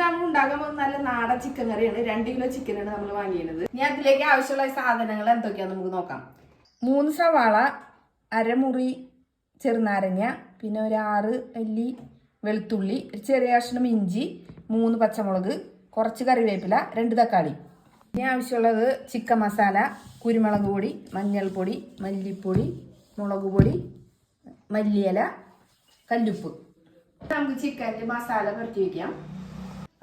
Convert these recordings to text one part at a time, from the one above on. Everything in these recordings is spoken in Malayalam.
നമ്മൾ ഉണ്ടാക്കാൻ പോകുന്ന നല്ല നാടൻ ചിക്കൻ കറിയാണ്. 2 കിലോ ചിക്കനാണ് നമ്മൾ വാങ്ങിയത്. ഇനി അതിലേക്ക് ആവശ്യമുള്ള സാധനങ്ങൾ എന്തൊക്കെയാന്ന് നമുക്ക് നോക്കാം. 3 സവാള, അരമുറി ചെറുനാരങ്ങ, പിന്നെ ഒരു 6 അല്ലി വെളുത്തുള്ളി, ഒരു ചെറിയ കഷ്ണം ഇഞ്ചി, 3 പച്ചമുളക്, കുറച്ച് കറിവേപ്പില, 2 തക്കാളി. ഇനി ആവശ്യമുള്ളത് ചിക്കൻ മസാല, കുരുമുളക് പൊടി, മഞ്ഞൾപ്പൊടി, മല്ലിപ്പൊടി, മുളക് പൊടി, മല്ലിയില, കല്ലുപ്പ്. നമുക്ക് ചിക്കൻ്റെ മസാല പുരട്ടി വയ്ക്കാം.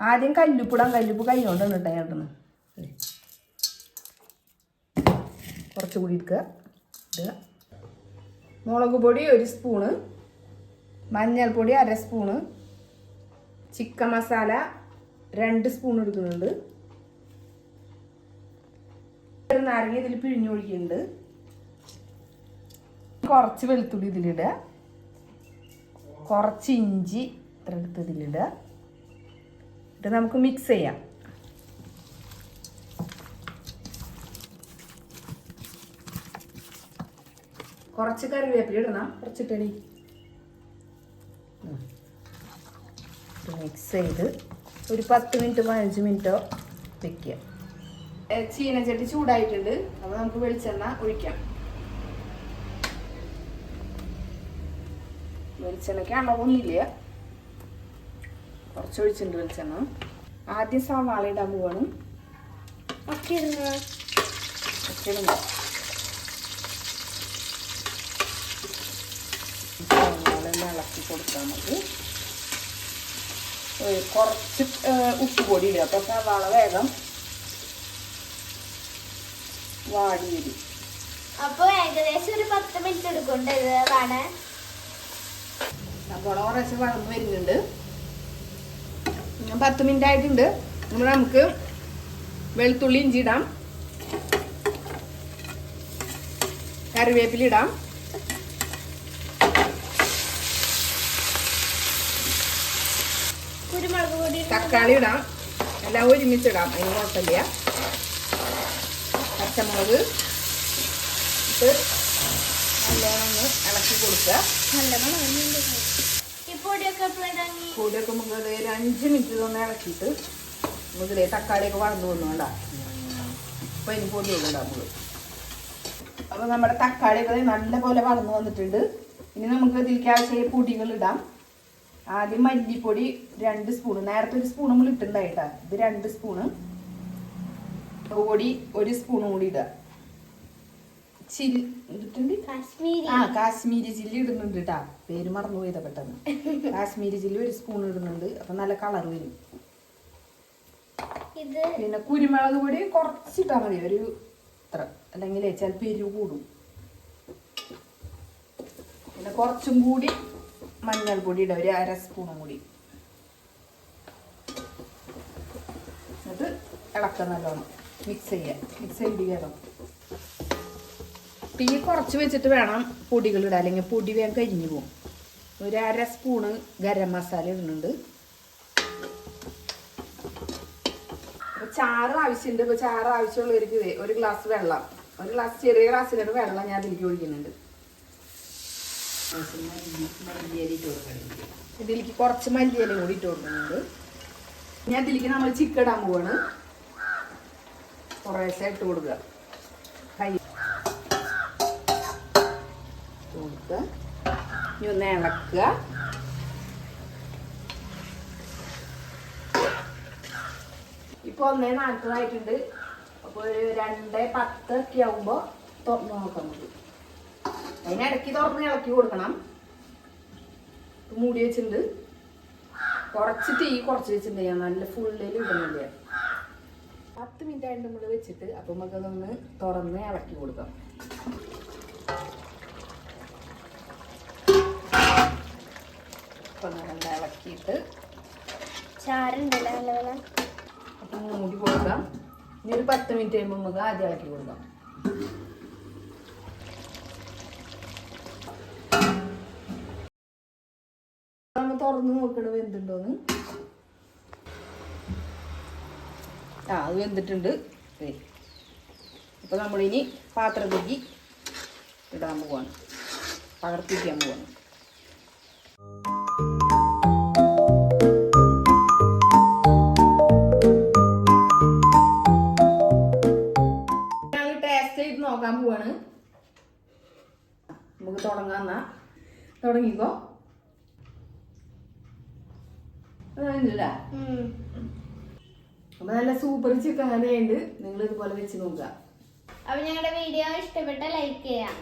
ആദ്യം കല്ലുപ്പിടാം. കല്ലുപ്പ് കൈ കൊണ്ടാണ് ഇട്ടേക്കുന്നത്. കുറച്ചുകൂടി ഇടുക. മുളക് പൊടി 1 സ്പൂണ്, മഞ്ഞൾപ്പൊടി 1/2 സ്പൂണ്, ചിക്കൻ മസാല 2 സ്പൂൺ എടുക്കുന്നുണ്ട്. നാരങ്ങ ഇതിൽ പിഴിഞ്ഞൊഴിക്കുന്നുണ്ട്. കുറച്ച് വെളുത്തുള്ളി ഇതിലിടുക, കുറച്ച് ഇഞ്ചി എടുത്ത് ഇതിലിടുക. ഇത് നമുക്ക് മിക്സ് ചെയ്യാം. കുറച്ച് കറിവേപ്പില ഇടണം, കുറച്ചിട്ടടി. മിക്സ് ചെയ്ത് ഒരു 10 മിനിറ്റ് 15 മിനിറ്റോ വെക്കുക. ചീനച്ചട്ടി ചൂടായിട്ടുണ്ട്. അപ്പോൾ നമുക്ക് വെളിച്ചെണ്ണ ഒഴിക്കാം. വെളിച്ചെണ്ണയ്ക്ക് അളവൊന്നുമില്ല, കുറച്ച് ഒഴിച്ചിട്ടുണ്ട് വെളിച്ചെണ്ണ. ആദ്യം സവാള ഇടാൻ പോവാണ്. സവാള ഇളക്കി കൊടുക്കാം. നമുക്ക് കുറച്ച് ഉപ്പ് പൊടി ഇടുക. അപ്പോൾ സവാള വേഗം വാടി വരും. അപ്പോൾ ഏകദേശം ഒരു 10 മിനിറ്റ് എടുക്കുന്നുണ്ട് ഇത് കാണാൻ. സവാള കുറച്ച് വളർന്ന് വരുന്നുണ്ട്. 10 മിനിറ്റ് ആയിട്ടുണ്ട്. നമുക്ക് വെളുത്തുള്ളി ഇഞ്ചി ഇടാം, കറിവേപ്പില ഇടാം, കുരുമുളക് പൊടി, തക്കാളി ഇടാം. എല്ലാം ഒരുമിച്ചിടാം, അതിന് കുഴപ്പമില്ല. പച്ചമുളക് ഇട്ട് നല്ലോണം ഇളക്കി കൊടുക്കുക. പൊടിയൊക്കെ നമുക്ക് ഒരു 5 മിനിറ്റ് ഒന്ന് ഇളക്കിയിട്ട് നമുക്കിതേ തക്കാളിയൊക്കെ വളർന്നു വന്നുകൊണ്ടാ. അപ്പം ഇനി പൊടി കൊണ്ടിടാം നമ്മൾ. അപ്പോൾ നമ്മുടെ തക്കാളിയൊക്കെ നല്ല പോലെ വളർന്നു വന്നിട്ടുണ്ട്. ഇനി നമുക്ക് ഇതിലേക്ക് ആവശ്യമായ പൊടികൾ ഇടാം. ആദ്യം മല്ലിപ്പൊടി 2 സ്പൂണ്. നേരത്തെ 1 സ്പൂൺ നമ്മൾ ഇട്ടുണ്ടായിട്ടാ. ഇത് 2 സ്പൂണ്. പൊടി 1 സ്പൂണും കൂടി ഇടുക. കാശ്മീരി ചില്ലി ഇടുന്നുണ്ട് കേട്ടാ. പേര് മറന്നു പോയതാ പെട്ടെന്ന്. കാശ്മീരി ചില്ലി 1 സ്പൂൺ ഇടുന്നുണ്ട്. അപ്പൊ നല്ല കളർ വരും. പിന്നെ കുരുമുളക് പൊടി കുറച്ചിട്ടാ മതി, ഒരു ഇത്ര, അല്ലെങ്കിൽ ചിലപ്പോൾ എരിവ് കൂടും. പിന്നെ കുറച്ചും കൂടി മഞ്ഞൾപ്പൊടി ഇടുക, ഒരു 1/2 സ്പൂണും കൂടി. എന്നിട്ട് ഇളക്കുക നല്ലോണം. മിക്സ് ചെയ്യുക. മിക്സ് ചെയ്തിരിക്കണം. തീ കുറച്ച് വെച്ചിട്ട് വേണം പൊടികൾ ഇടാൻ, അല്ലെങ്കിൽ പൊടി വേഗം കരിഞ്ഞു പോകും. ഒരു 1/2 സ്പൂണ് ഗരം മസാല ഇടുന്നുണ്ട്. ചാറ് ആവശ്യമുണ്ട്. ഇപ്പോൾ ചാറ് ആവശ്യമുള്ളവർക്ക് 1 ഗ്ലാസ് വെള്ളം, 1 ഗ്ലാസ് ചെറിയ ഗ്ലാസ്സിലാണ് വെള്ളം ഞാൻ അതിലേക്ക് ഒഴിക്കുന്നുണ്ട്. ഇതിലേക്ക് കുറച്ച് മല്ലിയില കൂടി ഇട്ട് കൊടുക്കുന്നുണ്ട്. ഞാൻ ഇതിലേക്ക് നമ്മൾ ചിക്കൻ ഇടാൻ പോവാണ്. കുറേശ്ശെ ഇട്ട് കൊടുക്കുക. കൈ കൊടുക്കുക. ഇനി ഒന്ന് ഇളക്കുക. ഇപ്പോൾ 1:40 അപ്പോൾ ഒരു 2:10 ഒക്കെ ആകുമ്പോൾ തുറന്ന് നോക്കാം നമുക്ക്. അതിനിടയ്ക്ക് തുറന്ന് ഇളക്കി കൊടുക്കണം. മൂടി വെച്ചിട്ടുണ്ട്. കുറച്ച് തീ കുറച്ച് വെച്ചിട്ടുണ്ട്. ഞാൻ നല്ല ഫുള്ളിൽ ഇടുന്നില്ല. 10 മിനിറ്റ് ആയിട്ട് നമ്മൾ വെച്ചിട്ട് അപ്പം നമുക്കതൊന്ന് തുറന്ന് ഇളക്കി കൊടുക്കാം. അപ്പം നല്ല ഇളക്കിയിട്ട് ചാറുണ്ടല്ലോ നല്ല. അപ്പം മൂടി കൊടുക്കാം. ഇനി ഒരു 10 മിനിറ്റ് കഴിയുമ്പോൾ നമുക്ക് ആദ്യം ഇളക്കി കൊടുക്കാം. നമ്മൾ തുറന്ന് നോക്കണത് എന്തുണ്ടോന്ന്. അത് വെന്തിട്ടുണ്ട്. അപ്പോൾ നമ്മളിനി പാത്രത്തേക്ക് ഇടാൻ പോവാണ്, പകർത്തിക്കാൻ പോവാണ്. നോക്കാൻ പോവാണ്. നമുക്ക് തുടങ്ങാന്നാ. തുടങ്ങിക്കോ. അല്ല അപ്പൊ നല്ല സൂപ്പർ ചിക്കൻ കറിയുണ്ട്. നിങ്ങൾ ഇതുപോലെ വെച്ച് നോക്കുക. അപ്പൊ ഞങ്ങളുടെ വീഡിയോ ഇഷ്ടപ്പെട്ട ലൈക്ക് ചെയ്യാം.